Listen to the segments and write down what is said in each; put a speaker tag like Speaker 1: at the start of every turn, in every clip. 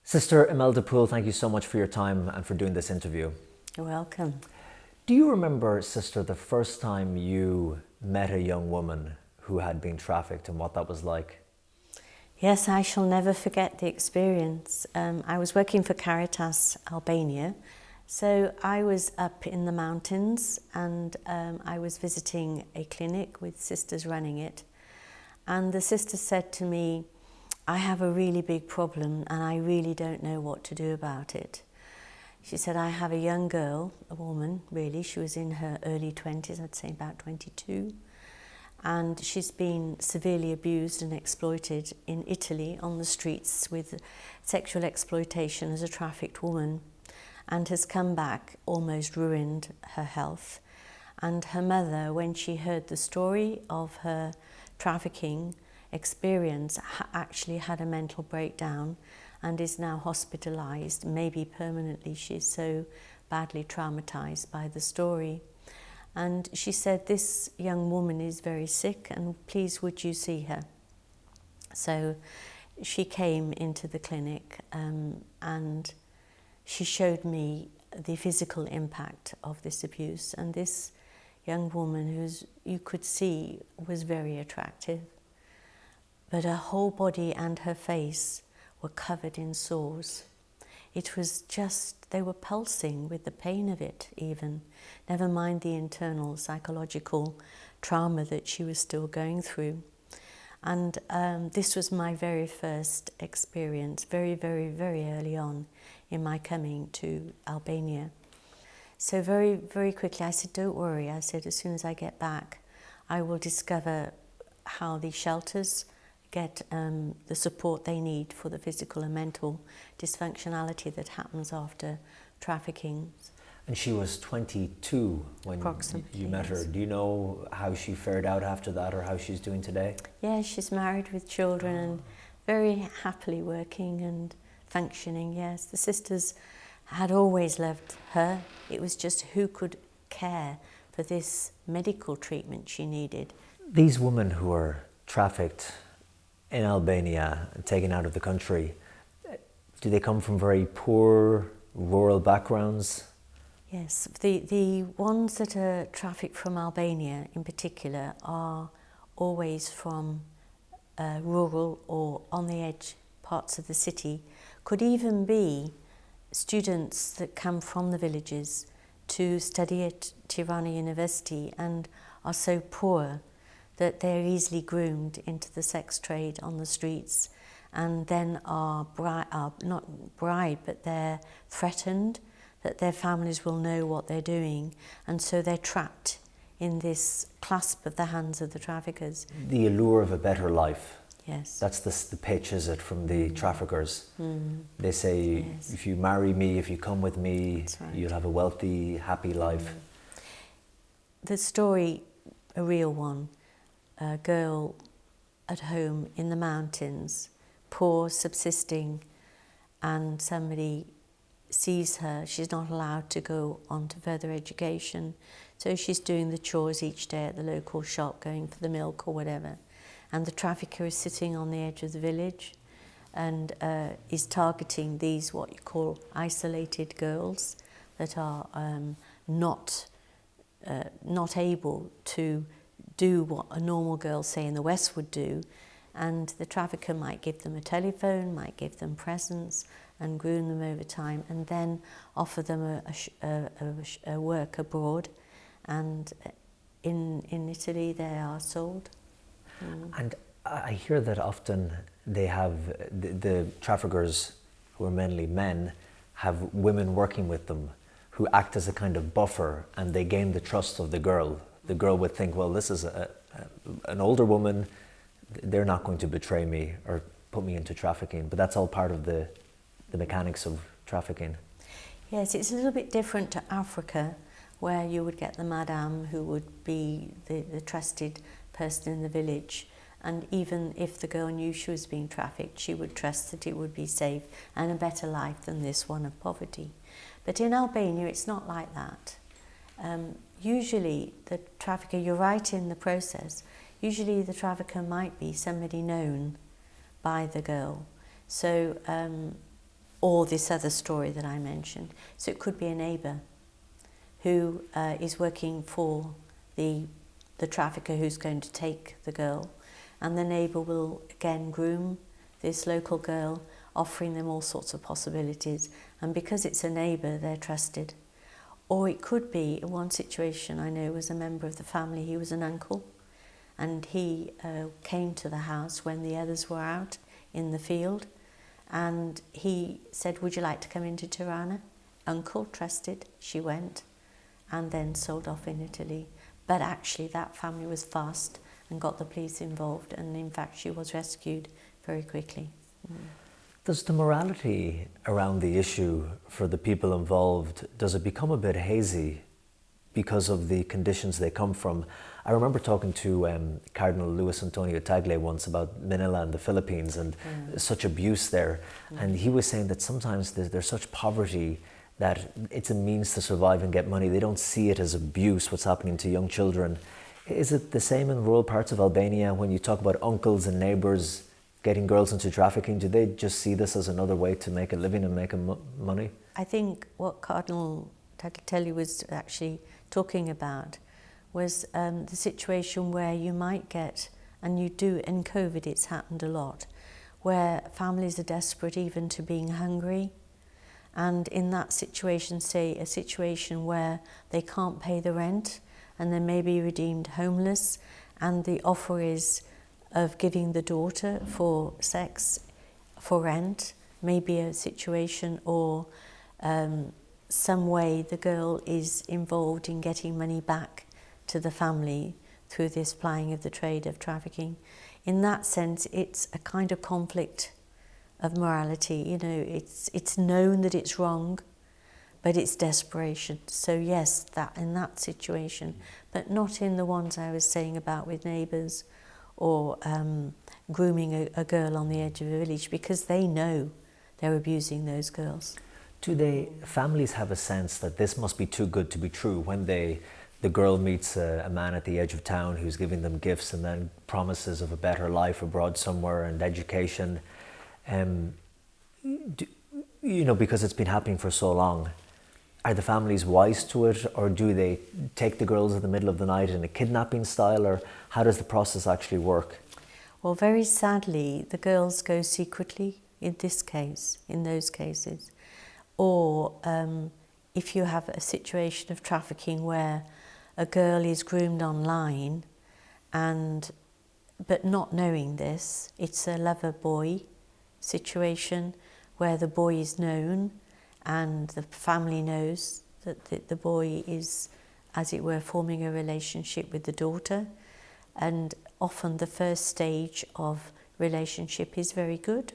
Speaker 1: Sister Imelda Poole, thank you so much for your time and for doing this interview.
Speaker 2: You're welcome.
Speaker 1: Do you remember, Sister, the first time you met a young woman who had been trafficked and what that was like?
Speaker 2: Yes, I shall never forget the experience. I was working for Caritas Albania, so I was up in the mountains and I was visiting a clinic with sisters running it, and the sister said to me, I have a really big problem and I really don't know what to do about it. She said, I have a young girl, a woman really, she was in her early 20s, I'd say about 22, and she's been severely abused and exploited in Italy on the streets with sexual exploitation as a trafficked woman, and has come back almost ruined her health. And her mother, when she heard the story of her trafficking experience, actually had a mental breakdown and is now hospitalized, maybe permanently. She's so badly traumatized by the story. And she said, this young woman is very sick and please would you see her? So she came into the clinic and she showed me the physical impact of this abuse. And this young woman, who's you could see was very attractive, but her whole body and her face were covered in sores. It was just, they were pulsing with the pain of it even, never mind the internal psychological trauma that she was still going through. And this was my very first experience, very, very, very early on in my coming to Albania. So very, very quickly I said, don't worry, I said, as soon as I get back, I will discover how the shelters get the support they need for the physical and mental dysfunctionality that happens after trafficking.
Speaker 1: And she was 22 when you met her. Do you know how she fared out after that or how she's doing today?
Speaker 2: Yeah, she's married with children and very happily working and functioning, yes. The sisters had always loved her. It was just who could care for this medical treatment she needed.
Speaker 1: These women who are trafficked in Albania and taken out of the country, do they come from very poor rural backgrounds?
Speaker 2: Yes, the ones that are trafficked from Albania in particular are always from rural or on the edge parts of the city. Could even be students that come from the villages to study at Tirana University and are so poor that they're easily groomed into the sex trade on the streets, and then are not bribed, but they're threatened that their families will know what they're doing, and so they're trapped in this clasp of the hands of the traffickers.
Speaker 1: The allure of a better life.
Speaker 2: Yes.
Speaker 1: That's the pitch, is it, from the traffickers? They say,
Speaker 2: yes,
Speaker 1: if you marry me, if you come with me,
Speaker 2: right,
Speaker 1: you'll have a wealthy, happy life.
Speaker 2: The story, a real one, a girl at home in the mountains, poor, subsisting, and somebody sees her. She's not allowed to go on to further education, so she's doing the chores each day at the local shop, going for the milk or whatever, and the trafficker is sitting on the edge of the village and is targeting these what you call isolated girls that are not able to do what a normal girl, say in the West, would do, and the trafficker might give them a telephone, might give them presents and groom them over time, and then offer them a work abroad, and in Italy they are sold.
Speaker 1: And I hear that often they have, the traffickers, who are mainly men, have women working with them who act as a kind of buffer, and they gain the trust of the girl. The girl would think, well, this is an older woman, they're not going to betray me or put me into trafficking, but that's all part of the mechanics of trafficking.
Speaker 2: Yes, it's a little bit different to Africa, where you would get the madame who would be the trusted person in the village, and even if the girl knew she was being trafficked, she would trust that it would be safe and a better life than this one of poverty. But in Albania, it's not like that. Usually the trafficker, you're right in the process, usually the trafficker might be somebody known by the girl. So or this other story that I mentioned. So it could be a neighbour who is working for the trafficker who's going to take the girl, and the neighbour will again groom this local girl, offering them all sorts of possibilities, and because it's a neighbour, they're trusted. Or it could be, in one situation I know was a member of the family, he was an uncle, and he came to the house when the others were out in the field, and he said, "Would you like to come into Tirana?" Uncle trusted, she went, and then sold off in Italy. But actually that family was fast and got the police involved, and in fact she was rescued very quickly.
Speaker 1: Does the morality around the issue for the people involved, does it become a bit hazy because of the conditions they come from? I remember talking to Cardinal Luis Antonio Tagle once about Manila and the Philippines and such abuse there. And he was saying that sometimes there's such poverty that it's a means to survive and get money. They don't see it as abuse, what's happening to young children. Is it the same in rural parts of Albania when you talk about uncles and neighbours getting girls into trafficking? Do they just see this as another way to make a living and make money?
Speaker 2: I think what Cardinal Tagliatelle was actually talking about was the situation where you might get, and you do, in COVID it's happened a lot, where families are desperate even to being hungry. And in that situation, say a situation where they can't pay the rent and they may be redeemed homeless, and the offer is of giving the daughter for sex for rent, maybe a situation, or some way the girl is involved in getting money back to the family through this plying of the trade of trafficking. In that sense, it's a kind of conflict of morality. You know, it's known that it's wrong, but it's desperation. So yes, that in that situation, but not in the ones I was saying about with neighbours or grooming a girl on the edge of a village, because they know they're abusing those girls.
Speaker 1: Do families have a sense that this must be too good to be true when the girl meets a man at the edge of town who's giving them gifts and then promises of a better life abroad somewhere and education? Because it's been happening for so long, are the families wise to it, or do they take the girls in the middle of the night in a kidnapping style, or how does the process actually work?
Speaker 2: Well, very sadly, the girls go secretly in this case, in those cases. Or if you have a situation of trafficking where a girl is groomed online, but not knowing this, it's a lover-boy situation where the boy is known and the family knows that the boy is, as it were, forming a relationship with the daughter, and often the first stage of relationship is very good.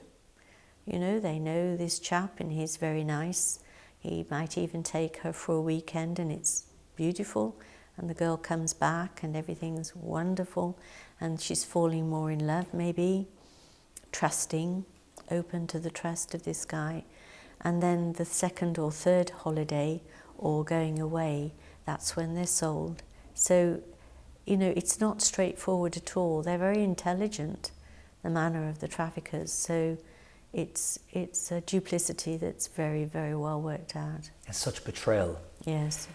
Speaker 2: You know, they know this chap and he's very nice. He might even take her for a weekend and it's beautiful, and the girl comes back and everything's wonderful and she's falling more in love, maybe, trusting, open to the trust of this guy. And then the second or third holiday or going away, that's when they're sold. So, you know, it's not straightforward at all. They're very intelligent, the manner of the traffickers. So it's a duplicity that's very, very well worked out.
Speaker 1: It's such betrayal.
Speaker 2: Yes.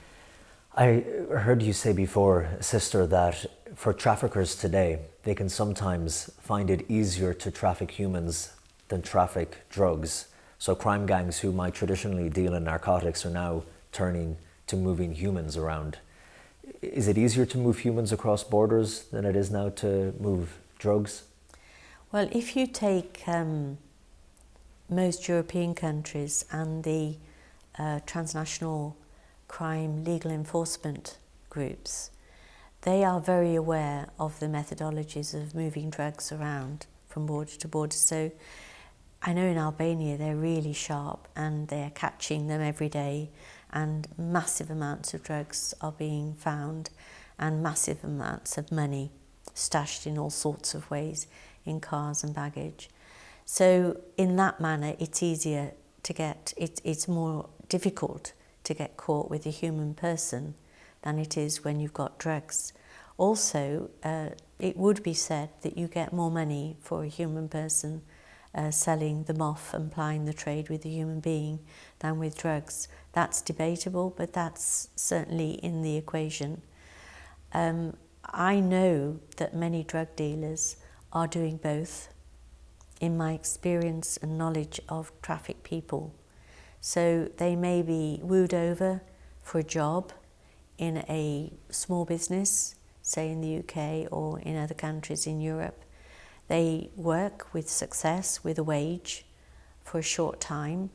Speaker 1: I heard you say before, Sister, that for traffickers today, they can sometimes find it easier to traffic humans than traffic drugs. So crime gangs who might traditionally deal in narcotics are now turning to moving humans around. Is it easier to move humans across borders than it is now to move drugs?
Speaker 2: Well, if you take most European countries and the transnational crime legal enforcement groups, they are very aware of the methodologies of moving drugs around from border to border. So I know in Albania they're really sharp and they're catching them every day, and massive amounts of drugs are being found and massive amounts of money stashed in all sorts of ways in cars and baggage. So in that manner it's easier to get, it's more difficult to get caught with a human person than it is when you've got drugs. Also, it would be said that you get more money for a human person selling them off and plying the trade with a human being than with drugs. That's debatable, but that's certainly in the equation. I know that many drug dealers are doing both in my experience and knowledge of trafficked people. So they may be wooed over for a job in a small business, say in the UK or in other countries in Europe. They work with success, with a wage for a short time,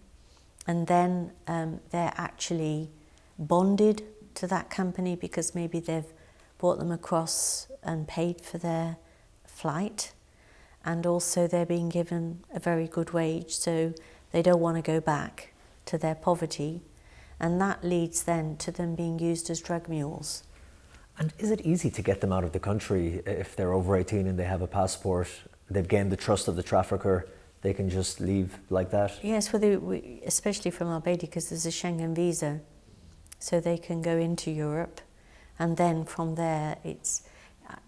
Speaker 2: and then they're actually bonded to that company because maybe they've brought them across and paid for their flight, and also they're being given a very good wage, so they don't want to go back to their poverty, and that leads then to them being used as drug mules.
Speaker 1: And is it easy to get them out of the country if they're over 18 and they have a passport, they've gained the trust of the trafficker, they can just leave like that?
Speaker 2: Yes, well, especially from Albania, because there's a Schengen visa, so they can go into Europe, and then from there it's,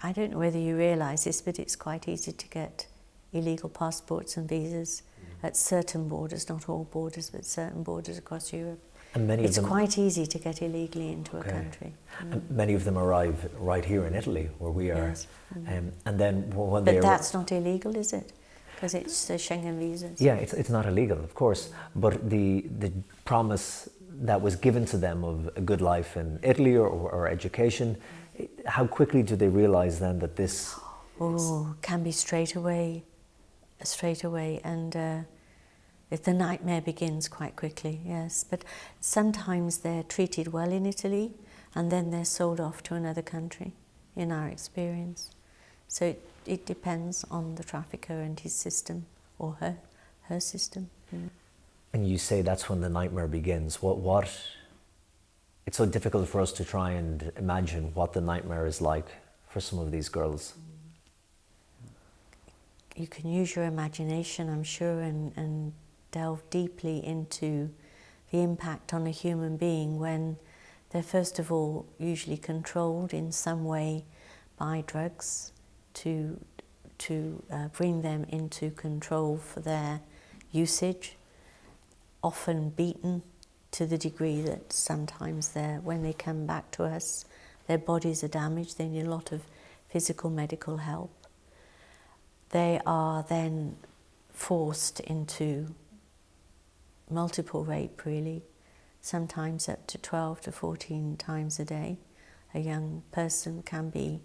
Speaker 2: I don't know whether you realise this, but it's quite easy to get illegal passports and visas at certain borders, not all borders, but certain borders across Europe.
Speaker 1: And many
Speaker 2: it's
Speaker 1: of them,
Speaker 2: quite easy to get illegally into a country.
Speaker 1: And many of them arrive right here in Italy, where we are.
Speaker 2: Yes.
Speaker 1: And then when
Speaker 2: but that's not illegal, is it? Because it's the Schengen visas.
Speaker 1: Yeah, it's not illegal, of course. But the promise that was given to them of a good life in Italy or education, how quickly do they realise then that this...
Speaker 2: Oh, can be straight away. And the nightmare begins quite quickly, yes. But sometimes they're treated well in Italy and then they're sold off to another country, in our experience. So it depends on the trafficker and his system, or her system.
Speaker 1: And you say that's when the nightmare begins. What? It's so difficult for us to try and imagine what the nightmare is like for some of these girls.
Speaker 2: You can use your imagination, I'm sure, and delve deeply into the impact on a human being when they're first of all usually controlled in some way by drugs to bring them into control for their usage, often beaten to the degree that sometimes when they come back to us, their bodies are damaged, they need a lot of physical medical help. They are then forced into multiple rape, really, sometimes up to 12 to 14 times a day. A young person can be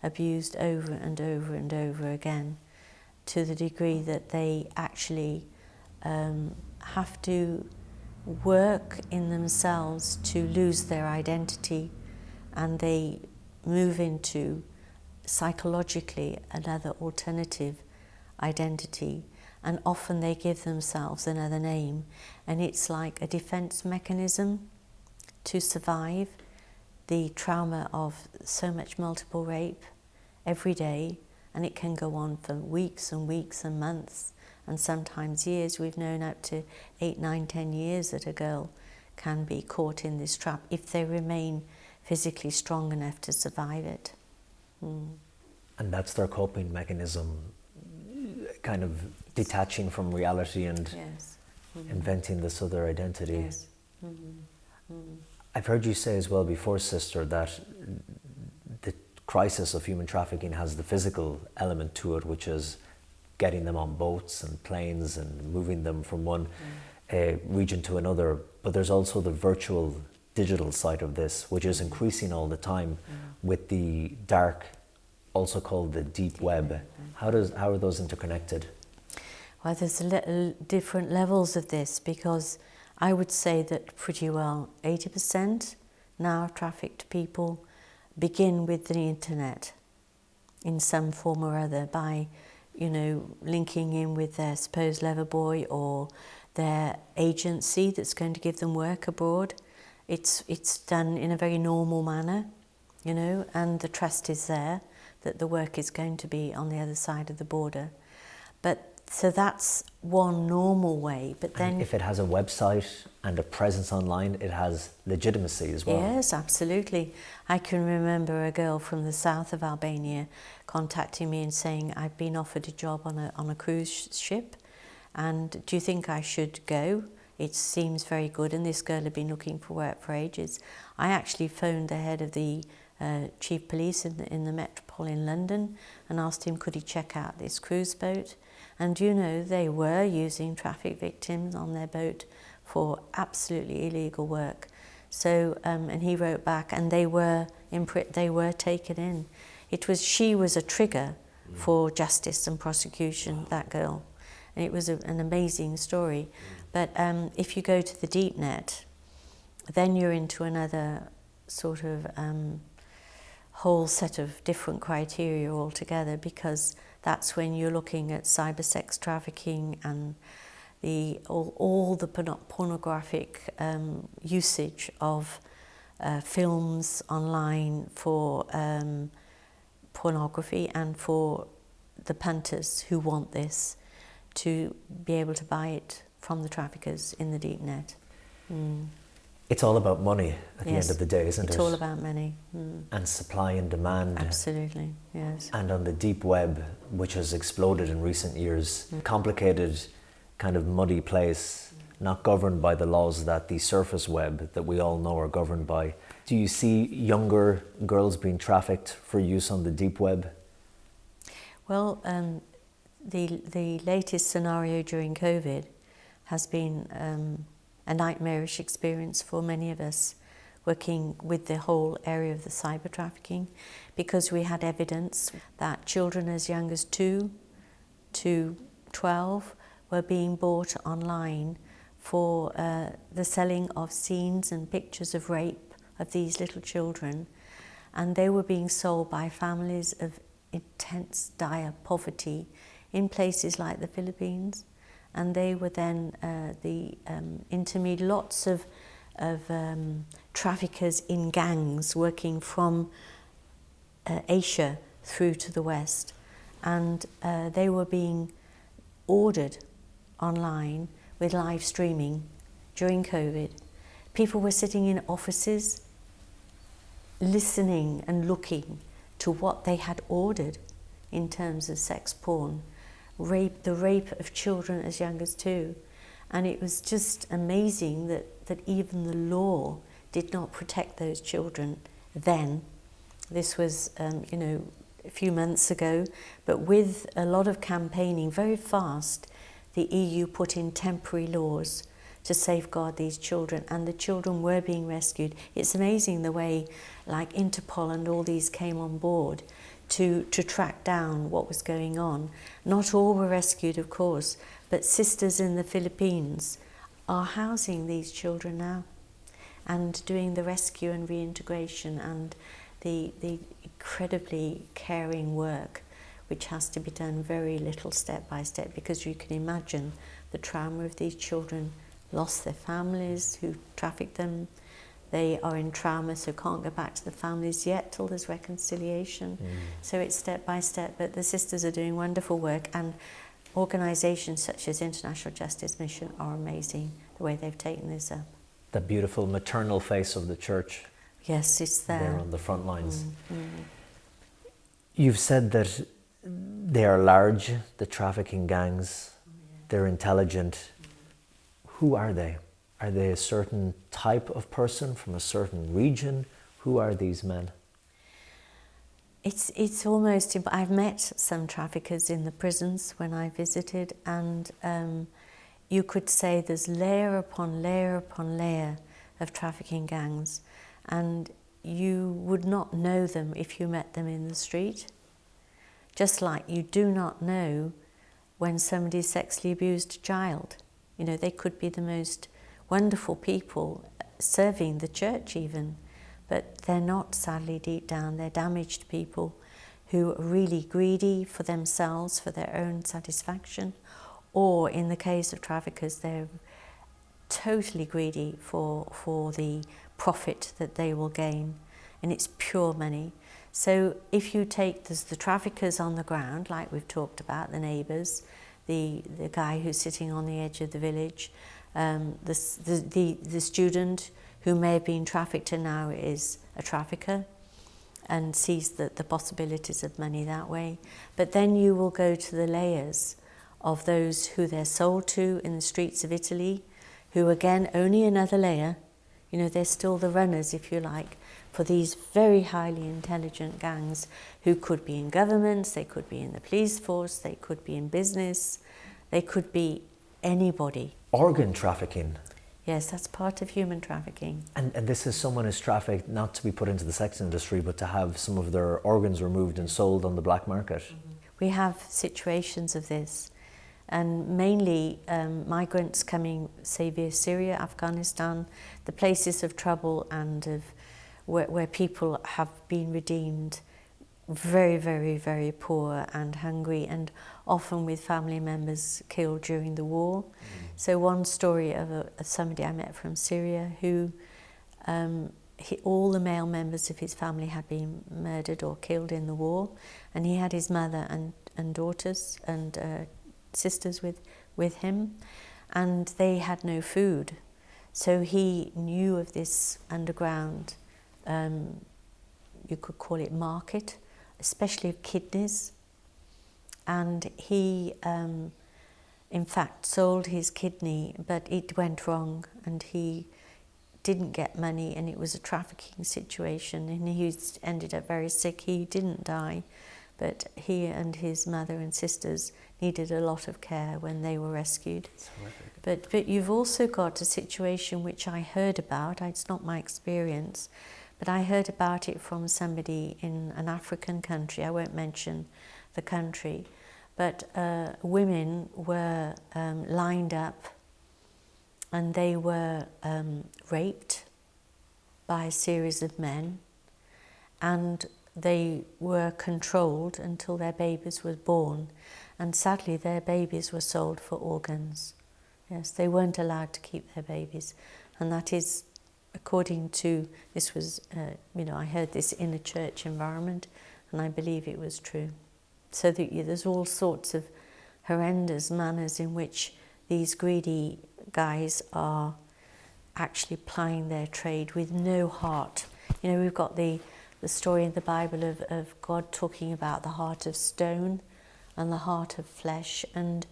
Speaker 2: abused over and over and over again to the degree that they actually have to work in themselves to lose their identity, and they move into psychologically another alternative identity, and often they give themselves another name, and it's like a defense mechanism to survive the trauma of so much multiple rape every day, and it can go on for weeks and weeks and months and sometimes years. We've known up to 8, 9, 10 years that a girl can be caught in this trap if they remain physically strong enough to survive it.
Speaker 1: And that's their coping mechanism, kind of detaching from reality and inventing this other identity.
Speaker 2: Yes.
Speaker 1: I've heard you say as well before, Sister, that the crisis of human trafficking has the physical element to it, which is getting them on boats and planes and moving them from one region to another. But there's also the virtual, digital side of this, which is increasing all the time with the dark, also called the deep web. How are those interconnected?
Speaker 2: Well, there's different levels of this, because I would say that pretty well 80% now of trafficked people begin with the internet in some form or other by, linking in with their supposed lover boy or their agency that's going to give them work abroad. It's done in a very normal manner, and the trust is there that the work is going to be on the other side of the border. So that's one normal way, but then...
Speaker 1: And if it has a website and a presence online, it has legitimacy as well.
Speaker 2: Yes, absolutely. I can remember a girl from the south of Albania contacting me and saying, I've been offered a job on a cruise ship, and do you think I should go? It seems very good, and this girl had been looking for work for ages. I actually phoned the head of the chief police in the Metropole in London and asked him could he check out this cruise boat. And you know, they were using traffic victims on their boat for absolutely illegal work. So, and he wrote back, and they were taken in. She was a trigger for justice and prosecution, that girl. And it was an amazing story. But if you go to the deep net, then you're into another sort of whole set of different criteria altogether, because that's when you're looking at cyber sex trafficking and all the pornographic usage of films online for pornography, and for the punters who want this to be able to buy it from the traffickers in the deep net.
Speaker 1: It's all about money at the end of the day, isn't it?
Speaker 2: It's all about money.
Speaker 1: And supply and demand.
Speaker 2: Absolutely, yes.
Speaker 1: And on the deep web, which has exploded in recent years, complicated, kind of muddy place, not governed by the laws that the surface web that we all know are governed by. Do you see younger girls being trafficked for use on the deep web?
Speaker 2: Well, the latest scenario during COVID has been a nightmarish experience for many of us working with the whole area of the cyber trafficking, because we had evidence that children as young as 2 to 12 were being bought online for the selling of scenes and pictures of rape of these little children, and they were being sold by families of intense, dire poverty in places like the Philippines. And they were then lots of traffickers in gangs working from Asia through to the West, and they were being ordered online with live streaming during COVID. People were sitting in offices listening and looking to what they had ordered in terms of sex porn, the rape of children as young as 2. And it was just amazing that even the law did not protect those children then. This was, a few months ago, but with a lot of campaigning, very fast, the EU put in temporary laws to safeguard these children, and the children were being rescued. It's amazing the way, like Interpol and all these came on board to track down what was going on. Not all were rescued, of course, but sisters in the Philippines are housing these children now and doing the rescue and reintegration and the incredibly caring work, which has to be done very little step by step, because you can imagine the trauma of these children, lost their families who trafficked them. They are in trauma, so can't go back to the families yet till there's reconciliation. So it's step by step, but the sisters are doing wonderful work, and organisations such as International Justice Mission are amazing, the way they've taken this up.
Speaker 1: The beautiful maternal face of the church.
Speaker 2: Yes, it's there.
Speaker 1: They're on the front lines. You've said that they are large, the trafficking gangs. They're intelligent. Who are they? Are they a certain type of person from a certain region? Who are these men?
Speaker 2: It's almost, I've met some traffickers in the prisons when I visited, and you could say there's layer upon layer upon layer of trafficking gangs, and you would not know them if you met them in the street. Just like you do not know when somebody sexually abused a child. You know, they could be the most wonderful people serving the church even, but they're not, sadly, deep down. They're damaged people who are really greedy for themselves, for their own satisfaction, or in the case of traffickers, they're totally greedy for the profit that they will gain, and it's pure money. So if you take the traffickers on the ground, like we've talked about, the neighbours, the guy who's sitting on the edge of the village, the student who may have been trafficked and now is a trafficker and sees the possibilities of money that way. But then you will go to the layers of those who they're sold to in the streets of Italy, who again, only another layer, you know, they're still the runners, if you like, for these very highly intelligent gangs who could be in governments, they could be in the police force, they could be in business, they could be anybody.
Speaker 1: Organ trafficking.
Speaker 2: Yes, that's part of human trafficking.
Speaker 1: And this is someone who's trafficked not to be put into the sex industry, but to have some of their organs removed and sold on the black market.
Speaker 2: We have situations of this, and mainly migrants coming, say, via Syria, Afghanistan, the places of trouble and of where people have been redeemed, very, very, very poor and hungry, and often with family members killed during the war. So one story of somebody I met from Syria who all the male members of his family had been murdered or killed in the war, and he had his mother and daughters and sisters with him, and they had no food. So he knew of this underground, you could call it market, especially of kidneys, and he in fact sold his kidney, but it went wrong and he didn't get money, and it was a trafficking situation, and he ended up very sick. He didn't die, but he and his mother and sisters needed a lot of care when they were rescued. But you've also got a situation which I heard about, it's not my experience, but I heard about it from somebody in an African country. I won't mention the country, but women were lined up and they were raped by a series of men, and they were controlled until their babies were born, and sadly their babies were sold for organs. Yes, they weren't allowed to keep their babies, and that is according to, this was, I heard this in a church environment, and I believe it was true. So there's all sorts of horrendous manners in which these greedy guys are actually plying their trade with no heart. You know, we've got the story in the Bible of God talking about the heart of stone and the heart of flesh, and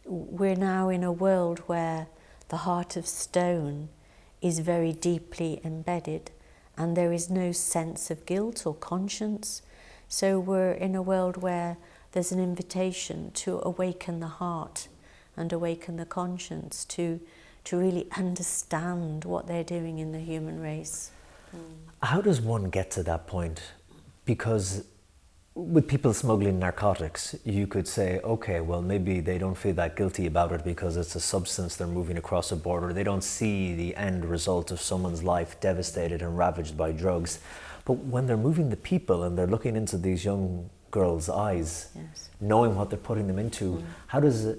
Speaker 2: we're now in a world where the heart of stone is very deeply embedded and there is no sense of guilt or conscience. So we're in a world where there's an invitation to awaken the heart and awaken the conscience to really understand what they're doing in the human race.
Speaker 1: How does one get to that point? Because with people smuggling narcotics, you could say, okay, well, maybe they don't feel that guilty about it because it's a substance they're moving across a border. They don't see the end result of someone's life devastated and ravaged by drugs. But when they're moving the people and they're looking into these young girls' eyes,
Speaker 2: Yes.
Speaker 1: knowing what they're putting them into, how does a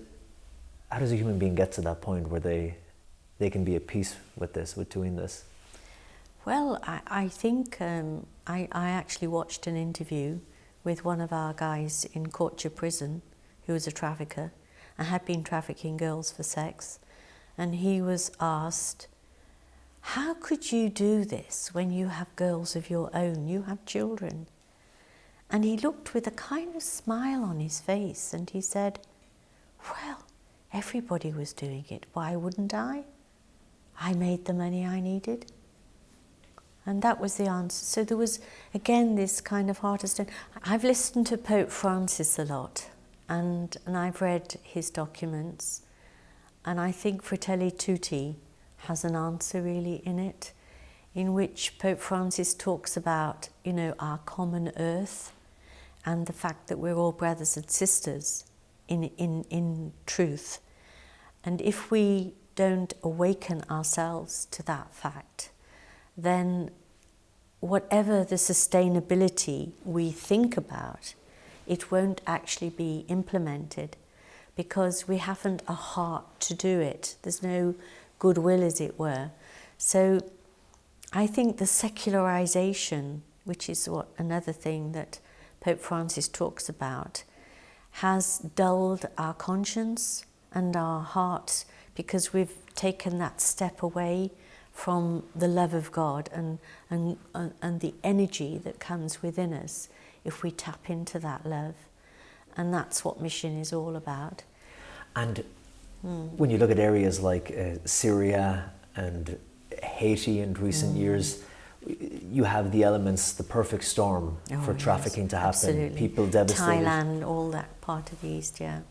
Speaker 1: human being get to that point where they can be at peace with this, with doing this?
Speaker 2: Well, I think I actually watched an interview with one of our guys in Korcha prison who was a trafficker and had been trafficking girls for sex, and he was asked, how could you do this when you have girls of your own, you have children? And he looked with a kind of smile on his face and he said, well, everybody was doing it, why wouldn't I? I made the money I needed. And that was the answer. So there was, again, this kind of heart of stone. I've listened to Pope Francis a lot, and I've read his documents, and I think Fratelli Tutti has an answer really in it, in which Pope Francis talks about, our common earth and the fact that we're all brothers and sisters in truth. And if we don't awaken ourselves to that fact, then whatever the sustainability we think about, it won't actually be implemented because we haven't a heart to do it. There's no goodwill, as it were. So I think the secularization, which is another thing that Pope Francis talks about, has dulled our conscience and our hearts because we've taken that step away from the love of God and the energy that comes within us if we tap into that love. And that's what mission is all about.
Speaker 1: And when you look at areas like Syria and Haiti in recent years, you have the elements, the perfect storm for trafficking to happen.
Speaker 2: Absolutely.
Speaker 1: People devastated.
Speaker 2: Thailand, all that part of the East, yeah.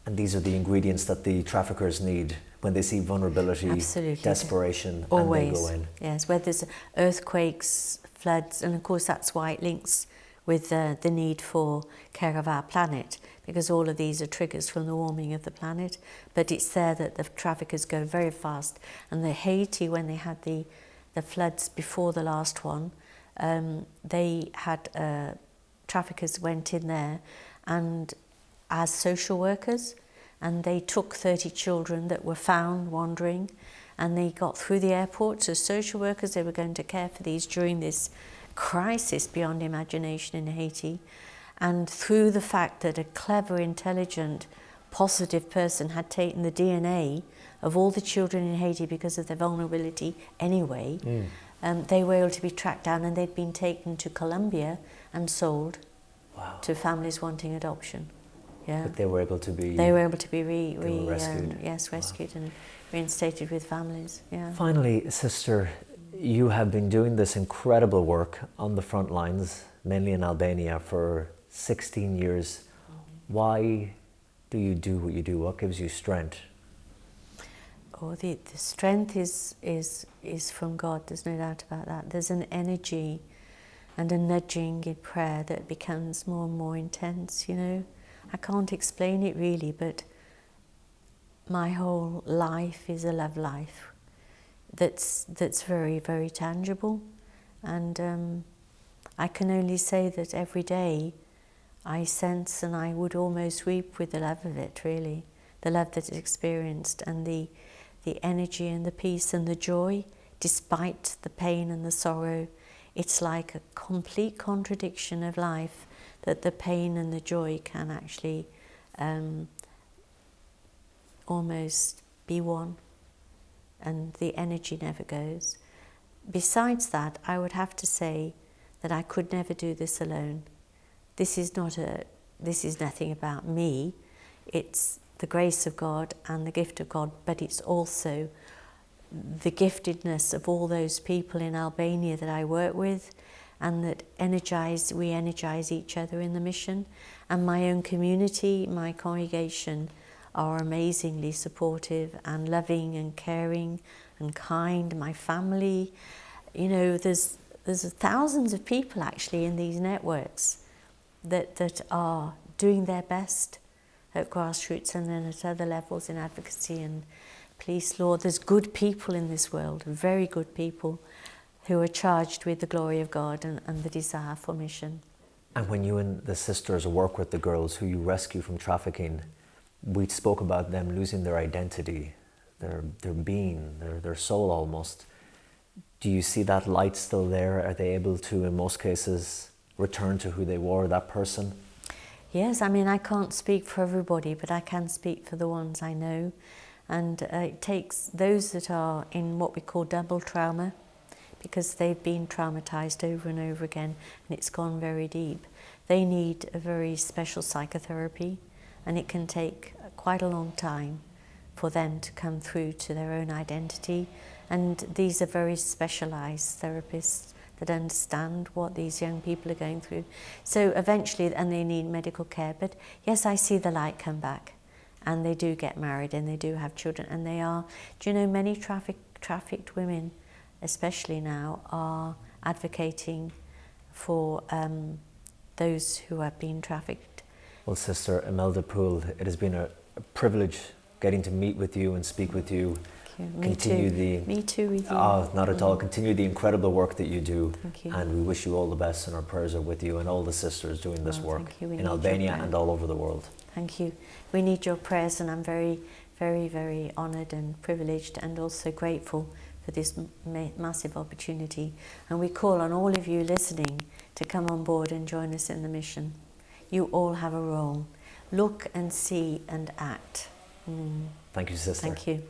Speaker 1: And these are the ingredients that the traffickers need when they see vulnerability,
Speaker 2: Absolutely.
Speaker 1: desperation,
Speaker 2: Always.
Speaker 1: and they go in.
Speaker 2: Yes, where there's earthquakes, floods, and of course that's why it links with the need for care of our planet, because all of these are triggers from the warming of the planet. But it's there that the traffickers go very fast. And the Haiti, when they had the floods before the last one, they had traffickers went in there and as social workers, and they took 30 children that were found wandering, and they got through the airport. So social workers, they were going to care for these during this crisis beyond imagination in Haiti. And through the fact that a clever, intelligent, positive person had taken the DNA of all the children in Haiti because of their vulnerability anyway, they were able to be tracked down, and they'd been taken to Colombia and sold to families wanting adoption. Yeah.
Speaker 1: But they were able to be...
Speaker 2: rescued. Rescued and reinstated with families. Yeah.
Speaker 1: Finally, Sister, you have been doing this incredible work on the front lines, mainly in Albania, for 16 years. Why do you do what you do? What gives you strength?
Speaker 2: Oh, the strength is from God, there's no doubt about that. There's an energy and a nudging in prayer that becomes more and more intense, you know. I can't explain it really, but my whole life is a love life that's very, very tangible. And I can only say that every day I sense, and I would almost weep with the love of it, really. The love that is experienced, and the energy and the peace and the joy, despite the pain and the sorrow. It's like a complete contradiction of life, that the pain and the joy can actually almost be one, and the energy never goes. Besides that, I would have to say that I could never do this alone. This is nothing about me. It's the grace of God and the gift of God, but it's also the giftedness of all those people in Albania that I work with, and that we energize each other in the mission. And my own community, my congregation, are amazingly supportive and loving and caring and kind. My family, you know, there's thousands of people actually in these networks that are doing their best at grassroots and then at other levels in advocacy and police law. There's good people in this world, very good people, who are charged with the glory of God and the desire for mission.
Speaker 1: And when you and the sisters work with the girls who you rescue from trafficking, we spoke about them losing their identity, their being, their soul almost. Do you see that light still there? Are they able to, in most cases, return to who they were, that person?
Speaker 2: Yes, I mean, I can't speak for everybody, but I can speak for the ones I know. And it takes those that are in what we call double trauma, because they've been traumatized over and over again, and it's gone very deep. They need a very special psychotherapy, and it can take quite a long time for them to come through to their own identity. And these are very specialized therapists that understand what these young people are going through. So eventually, and they need medical care. But yes, I see the light come back, and they do get married, and they do have children, and they are, do you know, many trafficked women, especially now, are advocating for those who have been trafficked.
Speaker 1: Well, Sister Imelda Poole, it has been a privilege getting to meet with you and speak with you.
Speaker 2: Me too with you.
Speaker 1: Oh, not at all. Continue the incredible work that you do.
Speaker 2: Thank you.
Speaker 1: And we wish you all the best, and our prayers are with you and all the sisters doing this work in Albania and all over the world.
Speaker 2: Thank you. We need your prayers, and I'm very, very, very honoured and privileged and also grateful for this massive opportunity. And we call on all of you listening to come on board and join us in the mission. You all have a role. Look and see and act.
Speaker 1: Thank you, Sister.
Speaker 2: Thank you.